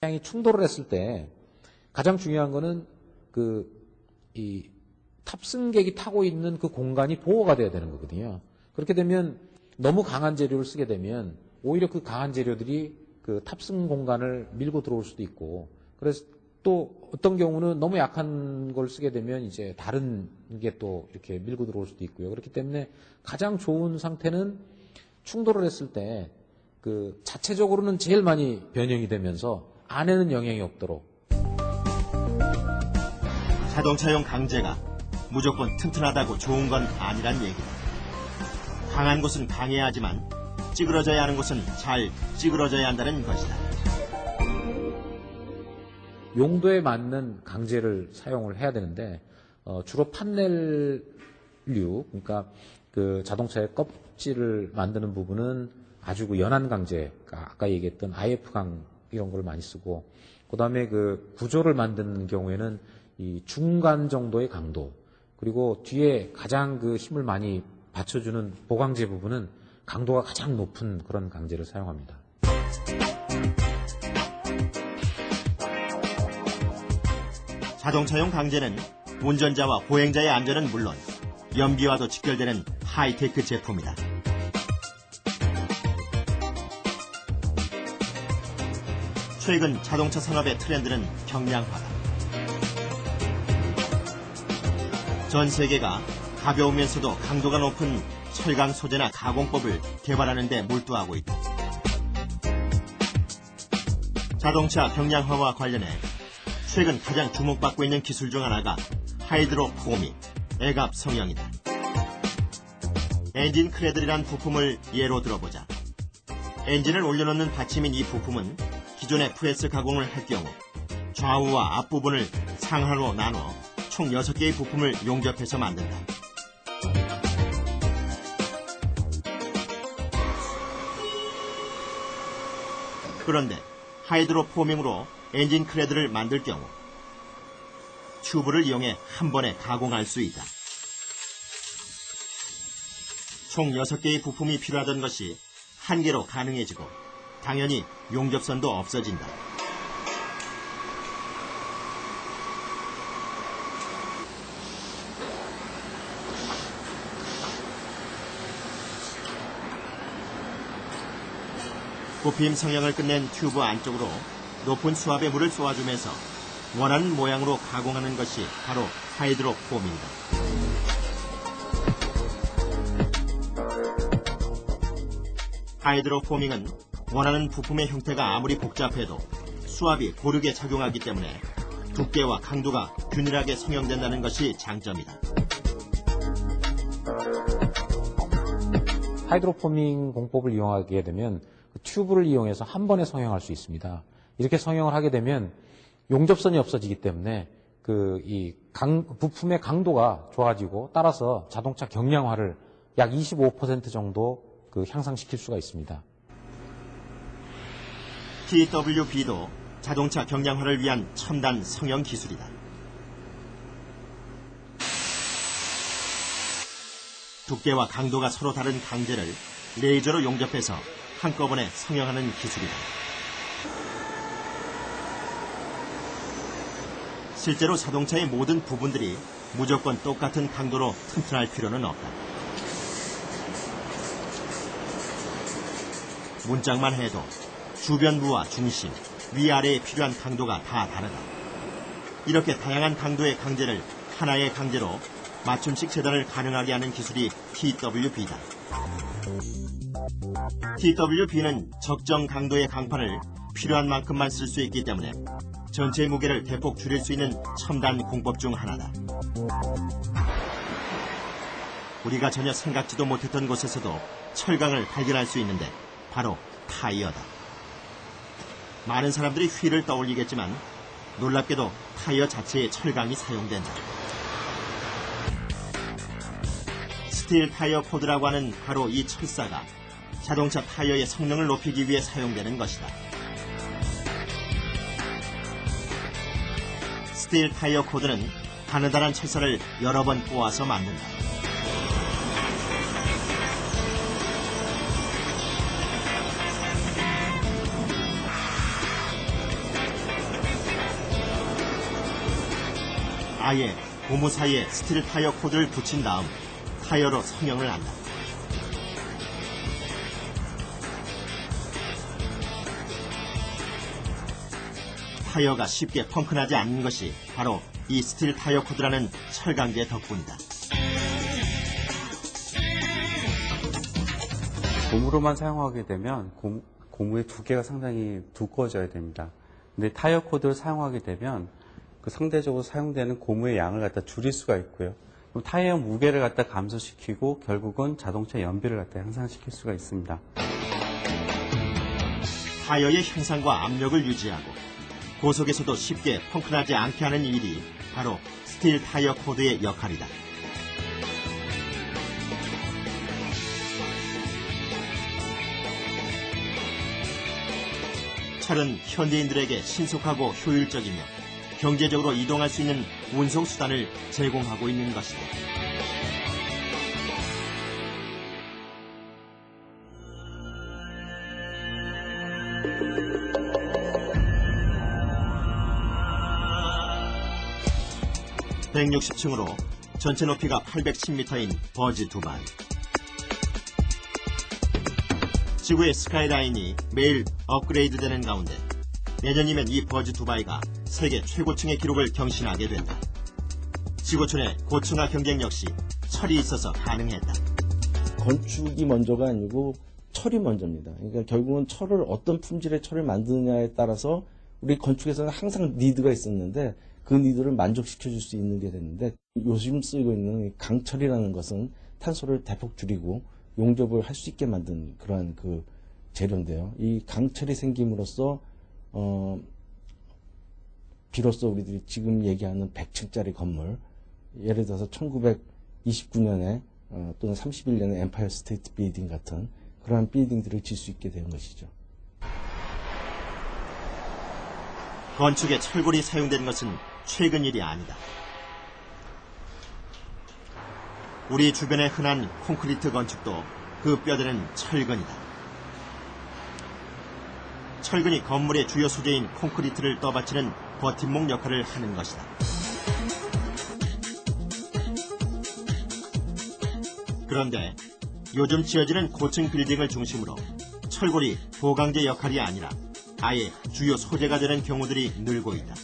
방향이 충돌을 했을 때 가장 중요한 거는 이 탑승객이 타고 있는 그 공간이 보호가 돼야 되는 거거든요. 그렇게 되면 너무 강한 재료를 쓰게 되면 오히려 그 강한 재료들이 그 탑승 공간을 밀고 들어올 수도 있고, 그래서 또 어떤 경우는 너무 약한 걸 쓰게 되면 이제 다른 게 또 이렇게 밀고 들어올 수도 있고요. 그렇기 때문에 가장 좋은 상태는 충돌을 했을 때 그 자체적으로는 제일 많이 변형이 되면서 안에는 영향이 없도록. 자동차용 강재가 무조건 튼튼하다고 좋은 건 아니란 얘기다. 강한 곳은 강해야 하지만 찌그러져야 하는 곳은 잘 찌그러져야 한다는 것이다. 용도에 맞는 강재를 사용을 해야 되는데 주로 판넬류, 그러니까 그 자동차의 껍질을 만드는 부분은 아주 그 연한 강재, 아까 얘기했던 IF강 이런 걸 많이 쓰고, 그다음에 그 구조를 만드는 경우에는 이 중간 정도의 강도, 그리고 뒤에 가장 그 힘을 많이 받쳐주는 보강재 부분은 강도가 가장 높은 그런 강재를 사용합니다. 자동차용 강재는 운전자와 보행자의 안전은 물론 연비와도 직결되는 하이테크 제품이다. 최근 자동차 산업의 트렌드는 경량화다. 전 세계가 가벼우면서도 강도가 높은 철강 소재나 가공법을 개발하는 데 몰두하고 있다. 자동차 경량화와 관련해 최근 가장 주목받고 있는 기술 중 하나가 하이드로 포밍, 애갑 성형이다. 엔진 크레들이란 부품을 예로 들어보자. 엔진을 올려놓는 받침인 이 부품은 기존의 프레스 가공을 할 경우 좌우와 앞부분을 상하로 나눠 총 6개의 부품을 용접해서 만든다. 그런데 하이드로 포밍으로 엔진 크레드를 만들 경우 튜브를 이용해 한 번에 가공할 수 있다. 총 6개의 부품이 필요하던 것이 한 개로 가능해지고 당연히 용접선도 없어진다. 부품 성형을 끝낸 튜브 안쪽으로 높은 수압의 물을 쏘아주면서 원하는 모양으로 가공하는 것이 바로 하이드로 포밍이다. 하이드로 포밍은 원하는 부품의 형태가 아무리 복잡해도 수압이 고르게 작용하기 때문에 두께와 강도가 균일하게 성형된다는 것이 장점이다. 하이드로 포밍 공법을 이용하게 되면 그 튜브를 이용해서 한 번에 성형할 수 있습니다. 이렇게 성형을 하게 되면 용접선이 없어지기 때문에 부품의 강도가 좋아지고 따라서 자동차 경량화를 약 25% 정도 향상시킬 수가 있습니다. TWB도 자동차 경량화를 위한 첨단 성형 기술이다. 두께와 강도가 서로 다른 강재를 레이저로 용접해서 한꺼번에 성형하는 기술이다. 실제로 자동차의 모든 부분들이 무조건 똑같은 강도로 튼튼할 필요는 없다. 문짝만 해도 주변부와 중심, 위아래에 필요한 강도가 다 다르다. 이렇게 다양한 강도의 강재를 하나의 강재로 맞춤식 재단을 가능하게 하는 기술이 TWB다. TWB는 적정 강도의 강판을 필요한 만큼만 쓸 수 있기 때문에 전체 무게를 대폭 줄일 수 있는 첨단 공법 중 하나다. 우리가 전혀 생각지도 못했던 곳에서도 철강을 발견할 수 있는데 바로 타이어다. 많은 사람들이 휠을 떠올리겠지만 놀랍게도 타이어 자체에 철강이 사용된다. 스틸 타이어 코드라고 하는 바로 이 철사가 자동차 타이어의 성능을 높이기 위해 사용되는 것이다. 스틸 타이어 코드는 가느다란 철사를 여러 번 꼬아서 만든다. 아예 고무 사이에 스틸 타이어 코드를 붙인 다음 타이어로 성형을 한다. 타이어가 쉽게 펑크나지 않는 것이 바로 이 스틸 타이어 코드라는 철강제 덕분이다. 고무로만 사용하게 되면 고무의 두께가 상당히 두꺼워져야 됩니다. 근데 타이어 코드를 사용하게 되면 그 상대적으로 사용되는 고무의 양을 갖다 줄일 수가 있고요. 그럼 타이어 무게를 갖다 감소시키고 결국은 자동차 연비를 갖다 향상시킬 수가 있습니다. 타이어의 형상과 압력을 유지하고 고속에서도 쉽게 펑크나지 않게 하는 일이 바로 스틸 타이어 코드의 역할이다. 철은 현대인들에게 신속하고 효율적이며 경제적으로 이동할 수 있는 운송수단을 제공하고 있는 것이다. (160층으로) 전체 높이가 810m인 버즈 두바이. 지구의 스카이라인이 매일 업그레이드되는 가운데 내년이면 이 버즈 두바이가 세계 최고층의 기록을 경신하게 된다. 지구촌의 고층화 경쟁 역시 철이 있어서 가능했다. 건축이 먼저가 아니고 철이 먼저입니다. 그러니까 결국은 철을 어떤 품질의 철을 만드느냐에 따라서 우리 건축에서는 항상 니드가 있었는데 그 니드를 만족시켜 줄 수 있는 게 됐는데 요즘 쓰이고 있는 강철이라는 것은 탄소를 대폭 줄이고 용접을 할 수 있게 만든 그러한 그 재료인데요. 이 강철이 생김으로써 비로소 우리들이 지금 얘기하는 100층짜리 건물, 예를 들어서 1929년에 또는 31년에 엠파이어 스테이트 빌딩 같은 그러한 빌딩들을 질 수 있게 된 것이죠. 건축에 철골이 사용된 것은 최근 일이 아니다. 우리 주변에 흔한 콘크리트 건축도 그 뼈대는 철근이다. 철근이 건물의 주요 소재인 콘크리트를 떠받치는 버팀목 역할을 하는 것이다. 그런데 요즘 지어지는 고층 빌딩을 중심으로 철골이 보강제 역할이 아니라 아예 주요 소재가 되는 경우들이 늘고 있다.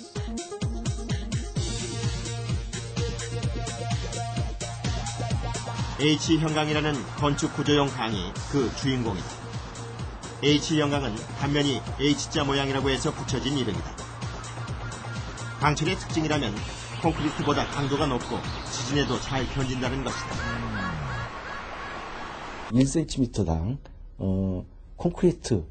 H형강이라는 건축 구조용 강이 그 주인공이다. H형강은 단면이 H자 모양이라고 해서 붙여진 이름이다. 강철의 특징이라면 콘크리트보다 강도가 높고 지진에도 잘 견딘다는 것이다. 1cm당 콘크리트